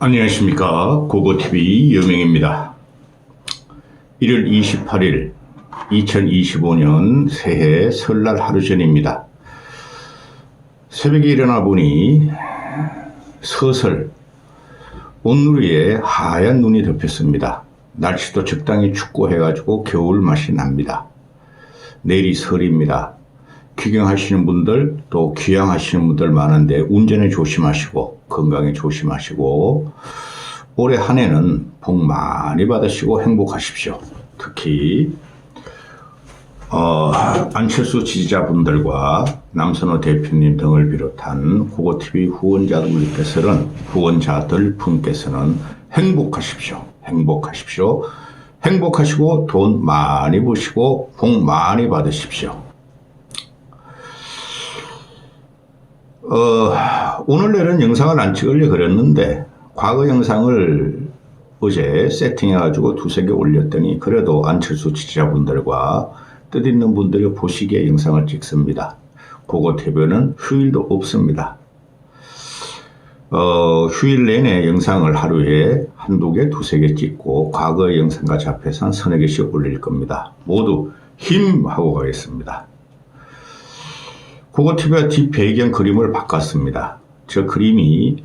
안녕하십니까. 고고TV 여명입니다. 1월 28일 2025년 새해 설날 하루 전입니다. 새벽에 일어나 보니 서슬 온누리에 하얀 눈이 덮였습니다. 날씨도 적당히 춥고 해가지고 겨울 맛이 납니다. 내일이 설입니다. 귀경하시는 분들 또 귀향하시는 분들 많은데 운전에 조심하시고 건강에 조심하시고 올해 한 해는 복 많이 받으시고 행복하십시오. 특히 안철수 지지자분들과 남선호 대표님 등을 비롯한 고고TV 후원자들 분께서는 행복하십시오. 행복하십시오. 행복하시고 돈 많이 버시고 복 많이 받으십시오. 오늘 내는 영상을 안 찍으려고 그랬는데 과거 영상을 어제 세팅해가지고 두세 개 올렸더니 그래도 안철수 지지자분들과 뜻있는 분들이 보시기에 영상을 찍습니다. 고고TV는 휴일도 없습니다. 휴일 내내 영상을 하루에 한두 개, 두세 개 찍고 과거의 영상과 잡혀서 한 서너 개씩 올릴 겁니다. 모두 힘! 하고 가겠습니다. 고고TV가 뒷 배경 그림을 바꿨습니다. 저 그림이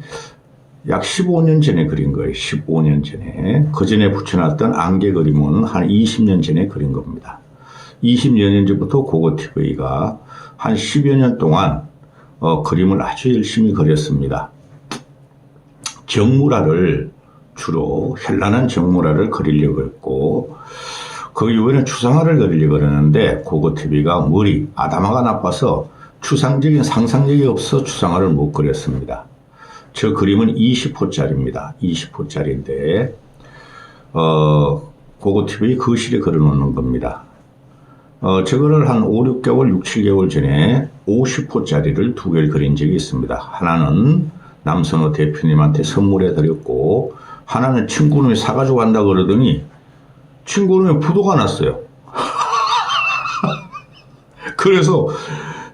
약 15년 전에 그린 거예요. 15년 전에. 그 전에 붙여놨던 안개 그림은 한 20년 전에 그린 겁니다. 20여 년 전부터 고고TV가 한 10여 년 동안 그림을 아주 열심히 그렸습니다. 정물화를 주로 현란한 정물화를 그리려고 했고 그 이후에는 추상화를 그리려고 그러는데 고고TV가 머리 아담화가 나빠서 추상적인 상상력이 없어 추상화를 못 그렸습니다. 저 그림은 20호짜리입니다. 20호짜리인데 고고TV 거실에 걸어놓는 겁니다. 저거를 한 5, 6개월, 6, 7개월 전에 50호짜리를 두 개를 그린 적이 있습니다. 하나는 남선호 대표님한테 선물해 드렸고 하나는 친구놈이 사가지고 간다 그러더니 친구놈이 부도가 났어요. 그래서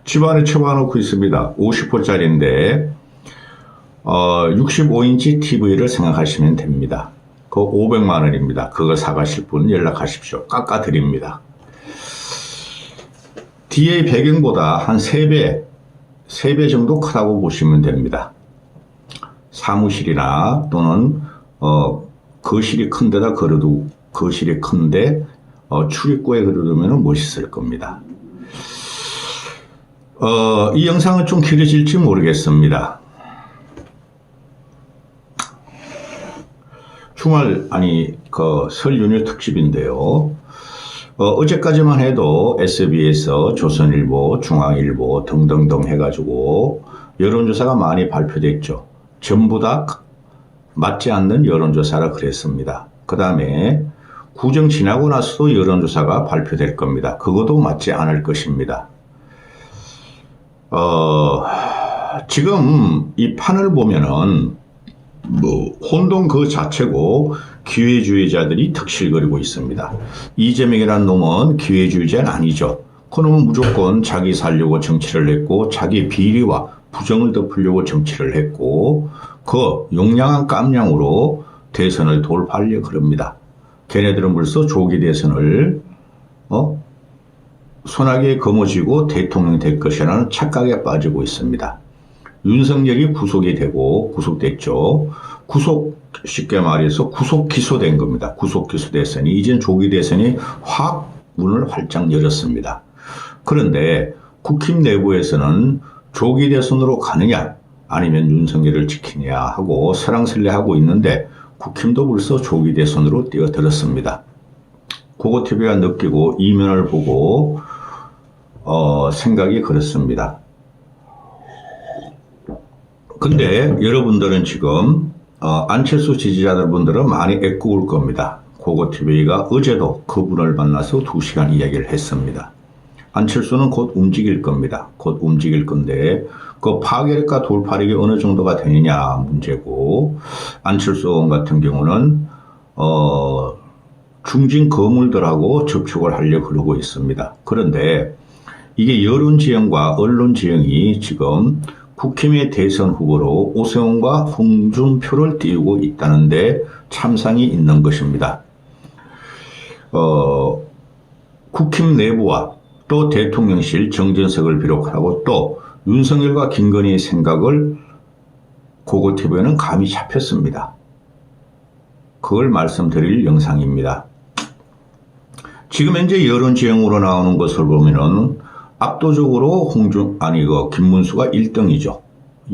집안에 처박아놓고 있습니다. 50호짜리인데 65인치 TV를 생각하시면 됩니다. 그거 500만 원입니다. 그거 사가실 분 연락하십시오. 깎아드립니다. 뒤에 배경보다 한 3배 정도 크다고 보시면 됩니다. 사무실이나 또는 거실이 큰 데다 걸어도 거실이 큰데 출입구에 걸어두면 멋있을 겁니다. 이 영상은 좀 길어질지 모르겠습니다. 설 연휴 특집인데요. 어제까지만 해도 SBS, 조선일보, 중앙일보 등등등 해가지고 여론조사가 많이 발표됐죠. 전부 다 맞지 않는 여론조사라 그랬습니다. 그 다음에 구정 지나고 나서도 여론조사가 발표될 겁니다. 그것도 맞지 않을 것입니다. 지금 이 판을 보면은 혼돈 그 자체고 기회주의자들이 득실거리고 있습니다. 이재명이라는 놈은 기회주의자는 아니죠. 그 놈은 무조건 자기 살려고 정치를 했고 자기 비리와 부정을 덮으려고 정치를 했고 그 용량한 깜냥으로 대선을 돌파하려고 그럽니다. 걔네들은 벌써 조기 대선을 소나기에 거머쥐고 대통령 될 것이라는 착각에 빠지고 있습니다. 윤석열이 구속이 되고 구속됐죠. 쉽게 말해서 구속 기소된 겁니다. 구속 기소됐으니 이젠 조기 대선이 확 문을 활짝 열었습니다. 그런데 국힘 내부에서는 조기 대선으로 가느냐 아니면 윤석열을 지키냐 하고 설랑설레하고 있는데 국힘도 벌써 조기 대선으로 뛰어들었습니다. 고고TV가 느끼고 이면을 보고 생각이 그렇습니다. 근데 여러분들은 지금 안철수 지지자분들은 많이 애꾸울 겁니다. 고고TV가 어제도 그분을 만나서 2시간 이야기를 했습니다. 안철수는 곧 움직일 겁니다. 곧 움직일 건데 그 파괴력과 돌파력이 어느 정도가 되느냐 문제고 안철수 의원 같은 경우는 중진 거물들하고 접촉을 하려고 그러고 있습니다. 그런데 이게 여론 지형과 언론 지형이 지금 국힘의 대선 후보로 오세훈과 홍준표를 띄우고 있다는데 참상이 있는 것입니다. 국힘 내부와 또 대통령실 정진석을 비롯하고 또 윤석열과 김건희의 생각을 고고TV에는 감이 잡혔습니다. 그걸 말씀드릴 영상입니다. 지금 현재 여론지형으로 나오는 것을 보면은 압도적으로 김문수가 1등이죠.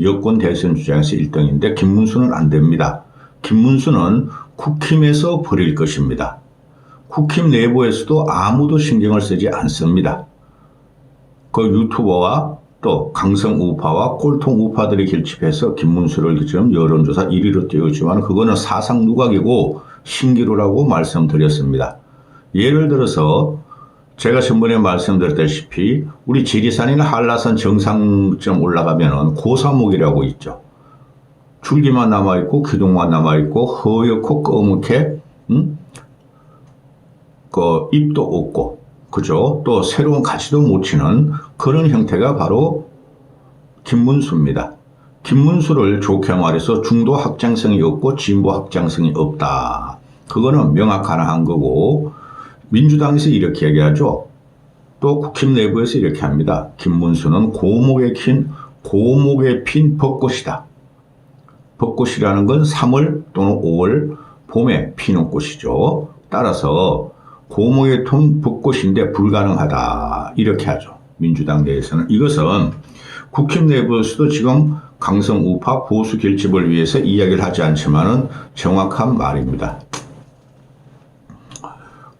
여권 대선 주장에서 1등인데 김문수는 안 됩니다. 김문수는 국힘에서 버릴 것입니다. 국힘 내부에서도 아무도 신경을 쓰지 않습니다. 그 유튜버와 또 강성 우파와 꼴통 우파들이 결집해서 김문수를 지금 여론조사 1위로 띄웠지만 그거는 사상 누각이고 신기루라고 말씀드렸습니다. 예를 들어서 제가 전번에 말씀드렸다시피 우리 지리산이나 한라산 정상점 올라가면은 고사목이라고 있죠. 줄기만 남아있고 기둥만 남아있고 허옇고 검게 그 잎도 없고 그죠? 또 새로운 가지도 못 치는 그런 형태가 바로 김문수입니다. 김문수를 좋게 말해서 중도 확장성이 없고 진보 확장성이 없다. 그거는 명확한 거고 민주당에서 이렇게 얘기하죠. 또 국힘 내부에서 이렇게 합니다. 김문수는 고목에 핀 벚꽃이다. 벚꽃이라는 건 3월 또는 5월 봄에 피는 꽃이죠. 따라서 고목에 핀 벚꽃인데 불가능하다. 이렇게 하죠. 민주당 내에서는. 이것은 국힘 내부에서도 지금 강성 우파 보수 결집을 위해서 이야기를 하지 않지만은 정확한 말입니다.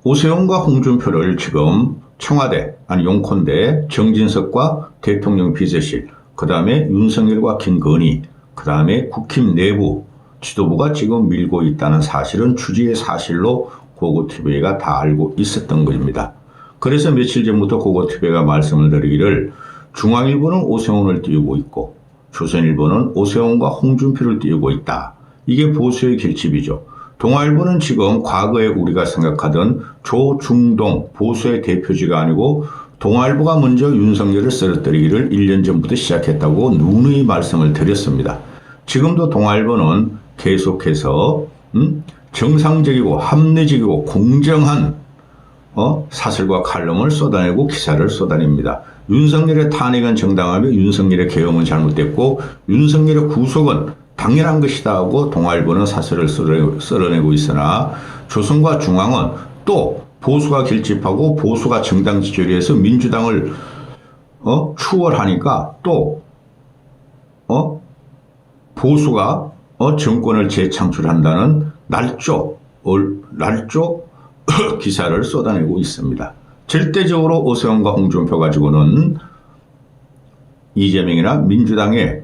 오세훈과 홍준표를 지금 청와대, 아니 용콘대 정진석과 대통령 비서실, 그 다음에 윤석열과 김건희, 그 다음에 국힘 내부 지도부가 지금 밀고 있다는 사실은 주지의 사실로 고고TV가 다 알고 있었던 것입니다. 그래서 며칠 전부터 고고TV가 말씀을 드리기를 중앙일보는 오세훈을 띄우고 있고 조선일보는 오세훈과 홍준표를 띄우고 있다. 이게 보수의 결집이죠. 동아일보는 지금 과거에 우리가 생각하던 조중동 보수의 대표지가 아니고 동아일보가 먼저 윤석열을 쓰러뜨리기를 1년 전부터 시작했다고 누누이 말씀을 드렸습니다. 지금도 동아일보는 계속해서 정상적이고 합리적이고 공정한 사설과 칼럼을 쏟아내고 기사를 쏟아냅니다. 윤석열의 탄핵은 정당하며 윤석열의 계엄은 잘못됐고 윤석열의 구속은 당연한 것이다 하고 동아일보는 사설을 썰어내고 있으나 조선과 중앙은 또 보수가 결집하고 보수가 정당 지지를 해서 민주당을 추월하니까 또 보수가 정권을 재창출한다는 날조 기사를 쏟아내고 있습니다. 절대적으로 오세훈과 홍준표 가지고는 이재명이나 민주당의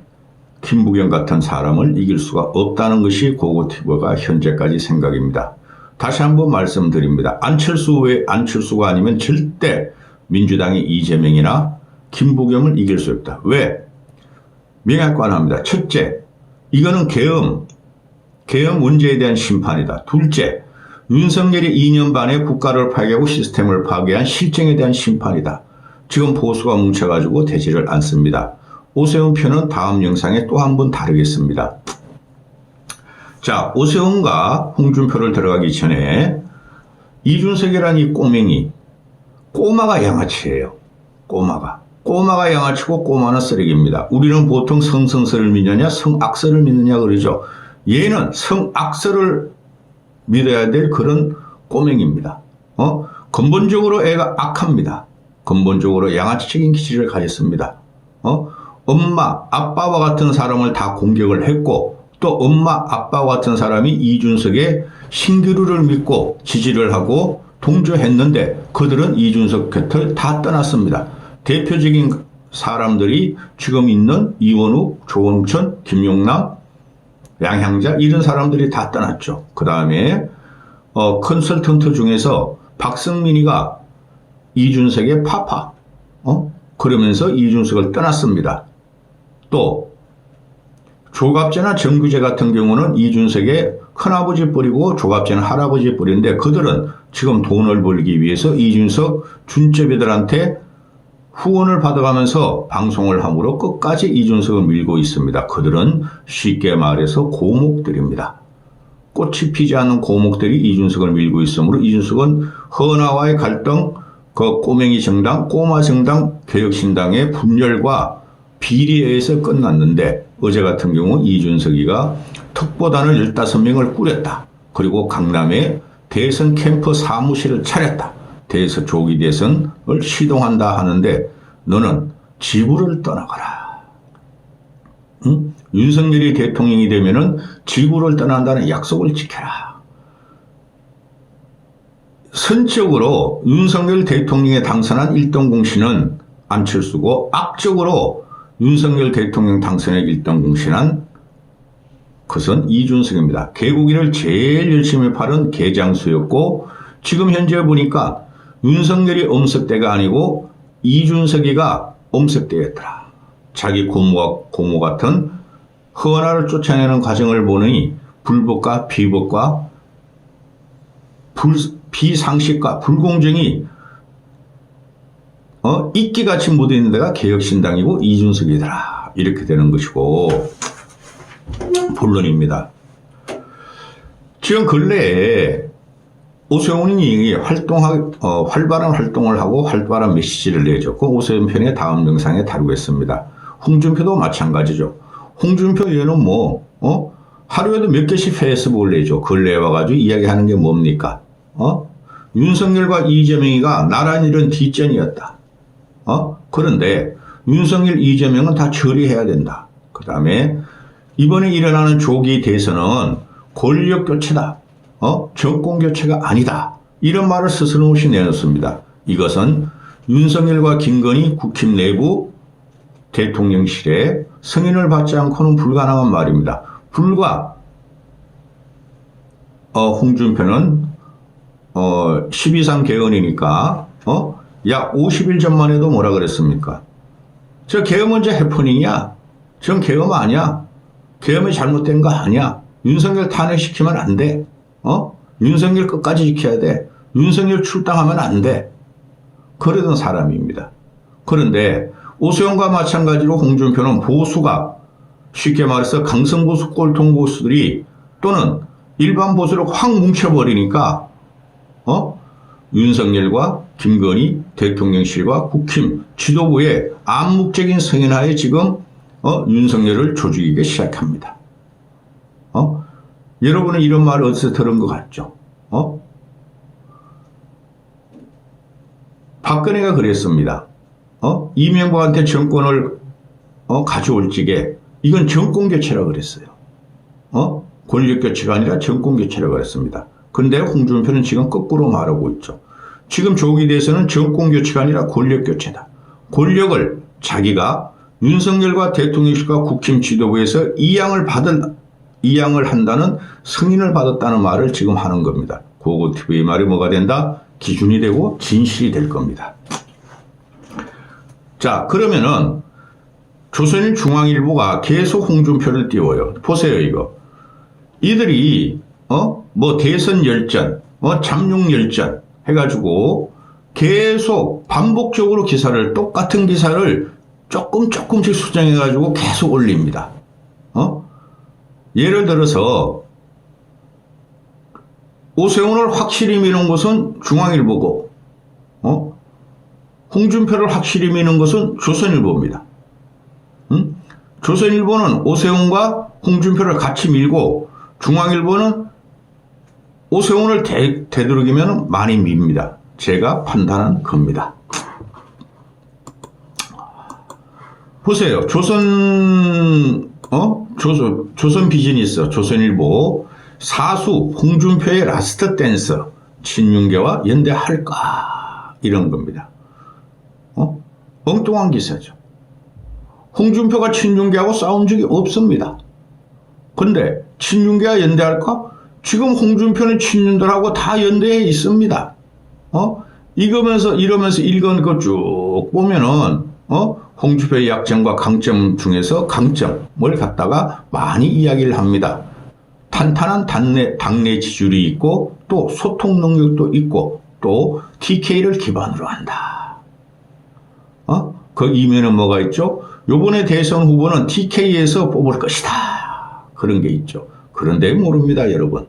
김부겸 같은 사람을 이길 수가 없다는 것이 고고TV가 현재까지 생각입니다. 다시 한번 말씀드립니다. 안철수가 아니면 절대 민주당이 이재명이나 김부겸을 이길 수 없다. 왜? 명약관합니다. 첫째, 이거는 계엄 문제에 대한 심판이다. 둘째, 윤석열이 2년 반에 국가를 파괴하고 시스템을 파괴한 실정에 대한 심판이다. 지금 보수가 뭉쳐가지고 되지를 않습니다. 오세훈 표는 다음 영상에 또 한 번 다루겠습니다. 자, 오세훈과 홍준표를 들어가기 전에 이준석이라는 이 꼬맹이, 꼬마가 양아치예요. 꼬마가 양아치고 꼬마는 쓰레기입니다. 우리는 보통 성선설을 믿느냐 성악설을 믿느냐 그러죠. 얘는 성악설을 믿어야 될 그런 꼬맹입니다. 근본적으로 애가 악합니다. 근본적으로 양아치적인 기질을 가졌습니다. 엄마, 아빠와 같은 사람을 다 공격을 했고 또 엄마, 아빠와 같은 사람이 이준석의 신기루를 믿고 지지를 하고 동조했는데 그들은 이준석 곁을 다 떠났습니다. 대표적인 사람들이 지금 있는 이원욱, 조원천, 김용남, 양향자 이런 사람들이 다 떠났죠. 그 다음에 컨설턴트 중에서 박성민이가 이준석의 파파 그러면서 이준석을 떠났습니다. 또 조갑재나 정규재 같은 경우는 이준석의 큰아버지 뿌리고 조갑재는 할아버지 뿌리인데 그들은 지금 돈을 벌기 위해서 이준석 준접이들한테 후원을 받아가면서 방송을 함으로 끝까지 이준석을 밀고 있습니다. 그들은 쉽게 말해서 고목들입니다. 꽃이 피지 않는 고목들이 이준석을 밀고 있으므로 이준석은 헌화와의 갈등, 그 꼬맹이 정당, 꼬마 정당, 개혁신당의 분열과 비리에 의해서 끝났는데 어제 같은 경우 이준석이가 특보단을 15명을 꾸렸다. 그리고 강남에 대선 캠프 사무실을 차렸다. 대선 조기 대선을 시동한다 하는데 너는 지구를 떠나거라. 응? 윤석열이 대통령이 되면은 지구를 떠난다는 약속을 지켜라. 선적으로 윤석열 대통령에 당선한 1등 공신은 안철수고 악적으로 윤석열 대통령 당선에 1등 공신한 그것은 이준석입니다. 개고기를 제일 열심히 팔은 개장수였고 지금 현재 보니까 윤석열이 엄석대가 아니고 이준석이가 엄석대였더라. 자기 고모 같은 헌화를 쫓아내는 과정을 보니 불법과 비법과 비상식과 불공정이 이끼같이 묻어있는 데가 개혁신당이고 이준석이더라. 이렇게 되는 것이고 본론입니다. 지금 근래에 오세훈이 활발한 활동을 하고 활발한 메시지를 내줬고 오세훈 편의 다음 영상에 다루겠습니다. 홍준표도 마찬가지죠. 홍준표 얘는 하루에도 몇 개씩 페이스북을 내죠. 근래에 와가지고 이야기하는 게 뭡니까? 윤석열과 이재명이가 나란 일은 뒷전이었다. 그런데 윤석열, 이재명은 다 처리해야 된다. 그 다음에 이번에 일어나는 조기 대선은 권력 교체다. 정권 교체가 아니다. 이런 말을 스스럼 없이 내놓습니다. 이것은 윤석열과 김건희 국힘 내부 대통령실에 승인을 받지 않고는 불가능한 말입니다. 불과 홍준표는 12상 개헌이니까 약 50일 전만 해도 뭐라 그랬습니까? 저 계엄은 이제 해프닝이야. 전 계엄 아니야. 계엄이 잘못된 거 아니야. 윤석열 탄핵시키면 안 돼. 윤석열 끝까지 지켜야 돼. 윤석열 출당하면 안 돼. 그러던 사람입니다. 그런데 오세훈과 마찬가지로 홍준표는 보수가 쉽게 말해서 강성보수 꼴통보수들이 또는 일반 보수를 확 뭉쳐버리니까 윤석열과 김건희 대통령실과 국힘 지도부의 암묵적인 승인하에 지금 윤석열을 조죽이기 시작합니다. 여러분은 이런 말을 어디서 들은 것 같죠? 박근혜가 그랬습니다. 이명박한테 정권을 가져올 적에 이건 정권교체라고 그랬어요. 권력교체가 아니라 정권교체라고 그랬습니다. 그런데 홍준표는 지금 거꾸로 말하고 있죠. 지금 조기 대선은 정권교체가 아니라 권력교체다. 권력을 자기가 윤석열과 대통령실과 국힘 지도부에서 이양을 한다는 승인을 받았다는 말을 지금 하는 겁니다. 고고TV의 말이 뭐가 된다? 기준이 되고 진실이 될 겁니다. 자, 그러면은 조선일 중앙일보가 계속 홍준표를 띄워요. 보세요, 이거. 이들이 대선 열전, 잠룡 열전 해가지고 계속 반복적으로 똑같은 기사를 조금씩 수정해가지고 계속 올립니다. 예를 들어서 오세훈을 확실히 미는 것은 중앙일보고 홍준표를 확실히 미는 것은 조선일보입니다. 조선일보는 오세훈과 홍준표를 같이 밀고 중앙일보는 오세훈을 되도록이면 많이 밉니다. 제가 판단한 겁니다. 보세요. 조선 비즈니스, 조선일보 사수 홍준표의 라스트 댄스 친윤계와 연대할까 이런 겁니다. 엉뚱한 기사죠. 홍준표가 친윤계하고 싸운 적이 없습니다. 근데 친윤계와 연대할까? 지금 홍준표는 친윤들하고 다 연대해 있습니다. 이러면서 읽은 거 쭉 보면은 홍준표의 약점과 강점 중에서 강점을 갖다가 많이 이야기를 합니다. 탄탄한 당내 지지율이 있고 또 소통 능력도 있고 또 TK를 기반으로 한다. 그 이면은 뭐가 있죠? 요번에 대선 후보는 TK에서 뽑을 것이다. 그런 게 있죠. 그런데 모릅니다, 여러분.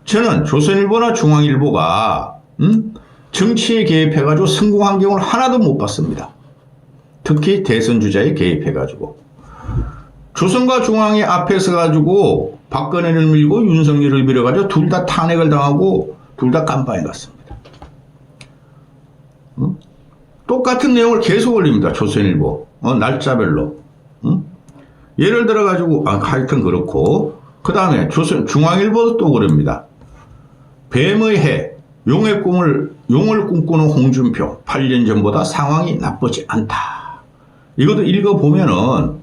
저는 조선일보나 중앙일보가 정치에 개입해가지고 성공 환경을 하나도 못 봤습니다. 특히 대선 주자에 개입해가지고. 조선과 중앙이 앞에 서가지고 박근혜를 밀고 윤석열을 밀어가지고 둘 다 탄핵을 당하고 둘 다 깜빵에 갔습니다. 똑같은 내용을 계속 올립니다. 조선일보. 날짜별로. 예를 들어가지고, 하여튼 그렇고, 그 다음에 중앙일보도 또 그럽니다. 뱀의 해, 용을 꿈꾸는 홍준표, 8년 전보다 상황이 나쁘지 않다. 이것도 읽어보면은,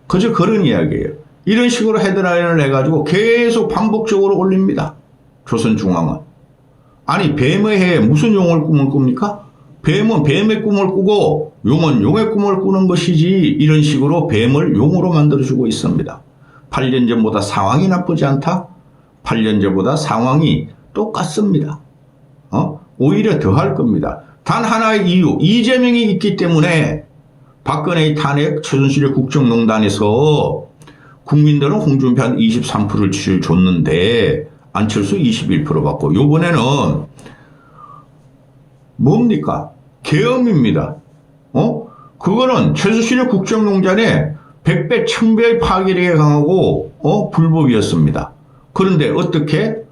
그저 그런 이야기예요. 이런 식으로 헤드라인을 내가지고 계속 반복적으로 올립니다. 조선중앙은. 아니, 뱀의 해에 무슨 용을 꿈을 꿉니까? 뱀은 뱀의 꿈을 꾸고 용은 용의 꿈을 꾸는 것이지, 이런 식으로 뱀을 용으로 만들어주고 있습니다. 8년 전보다 상황이 나쁘지 않다? 8년 전보다 상황이 똑같습니다. 오히려 더 할 겁니다. 단 하나의 이유, 이재명이 있기 때문에 박근혜의 탄핵, 최순실의 국정농단에서 국민들은 홍준표한테 23%를 줬는데 안철수 21% 받고, 요번에는 뭡니까? 계엄입니다. 그거는 최순실의 국정농단에 100배, 1000배의 파괴력이 강하고, 불법이었습니다. 그런데 어떻게,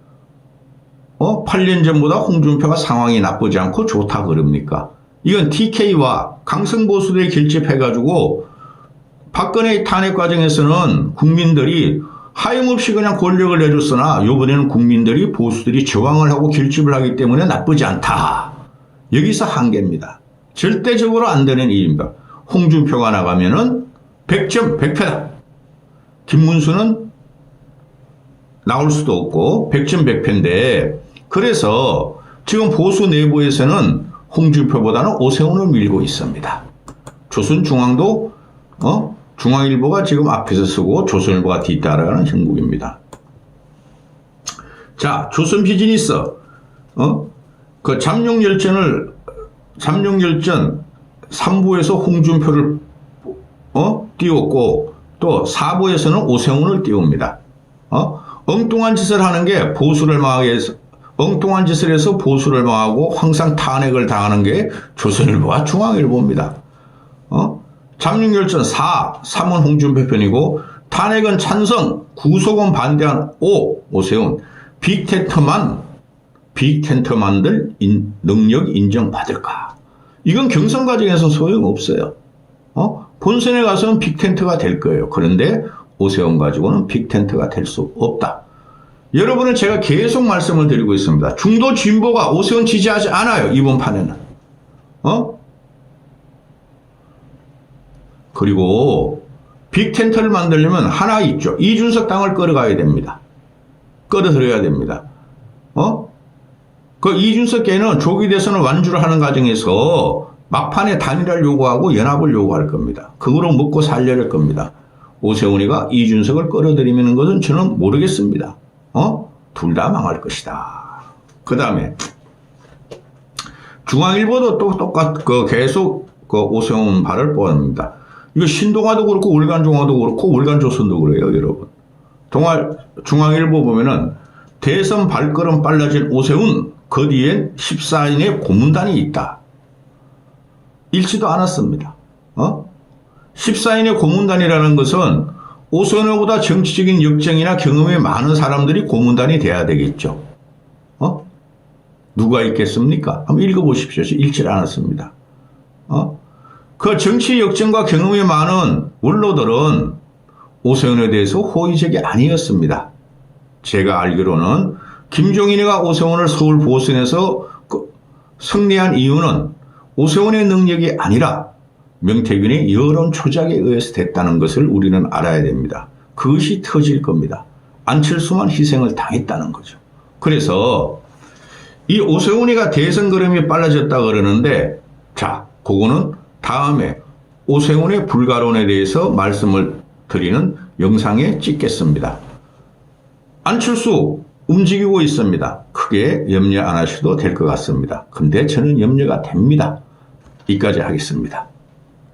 8년 전보다 홍준표가 상황이 나쁘지 않고 좋다 그럽니까? 이건 TK와 강성보수들이 결집해가지고, 박근혜의 탄핵 과정에서는 국민들이 하염없이 그냥 권력을 내줬으나, 이번에는 국민들이, 보수들이 저항을 하고 결집을 하기 때문에 나쁘지 않다. 여기서 한계입니다. 절대적으로 안 되는 일입니다. 홍준표가 나가면은 100점 100패다. 김문수는 나올 수도 없고 100점 100패인데, 그래서 지금 보수 내부에서는 홍준표보다는 오세훈을 밀고 있습니다. 조선중앙도 중앙일보가 지금 앞에서 쓰고 조선일보가 뒤따라가는 형국입니다. 자, 조선비즈니스 그 잠룡열전 3부에서 홍준표를 띄웠고, 또 4부에서는 오세훈을 띄웁니다. 엉뚱한 짓을 하는 게 보수를 망하게 해서, 엉뚱한 짓을 해서 보수를 망하고 항상 탄핵을 당하는 게 조선일보와 중앙일보입니다. 잠룡열전 3은 홍준표 편이고, 탄핵은 찬성, 구속은 반대한 오세훈, 빅텐트만들 능력 인정받을까? 이건 경선 과정에서 소용없어요. 본선에 가서는 빅텐트가 될 거예요. 그런데 오세훈 가지고는 빅텐트가 될 수 없다. 여러분은 제가 계속 말씀을 드리고 있습니다. 중도 진보가 오세훈 지지하지 않아요. 이번 판에는. 그리고 빅텐트를 만들려면 하나 있죠. 이준석 당을 끌어가야 됩니다. 끌어들여야 됩니다. 그 이준석 개는 조기 대선을 완주를 하는 과정에서 막판에 단일화를 요구하고 연합을 요구할 겁니다. 그거로 먹고 살려야 할 겁니다. 오세훈이가 이준석을 끌어들이는 것은 저는 모르겠습니다. 둘 다 망할 것이다. 그 다음에 중앙일보도 또 계속 오세훈 발을 뻗습니다. 이거 신동아도 그렇고 월간중앙도 그렇고 월간조선도 그래요, 여러분. 중앙일보 보면은 대선 발걸음 빨라진 오세훈, 그 뒤엔 14인의 고문단이 있다. 읽지도 않았습니다. 14인의 고문단이라는 것은 오세훈보다 정치적인 역정이나 경험이 많은 사람들이 고문단이 돼야 되겠죠. 누가 있겠습니까? 한번 읽어보십시오. 읽질 않았습니다. 그 정치 역정과 경험이 많은 원로들은 오세훈에 대해서 호의적이 아니었습니다. 제가 알기로는 김종인이가 오세훈을 서울 보선에서 승리한 이유는 오세훈의 능력이 아니라 명태균의 여론 조작에 의해서 됐다는 것을 우리는 알아야 됩니다. 그것이 터질 겁니다. 안철수만 희생을 당했다는 거죠. 그래서 이 오세훈이가 대선 걸음이 빨라졌다 그러는데, 자, 그거는 다음에 오세훈의 불가론에 대해서 말씀을 드리는 영상에 찍겠습니다. 안철수 움직이고 있습니다. 크게 염려 안 하셔도 될 것 같습니다. 근데 저는 염려가 됩니다. 이까지 하겠습니다.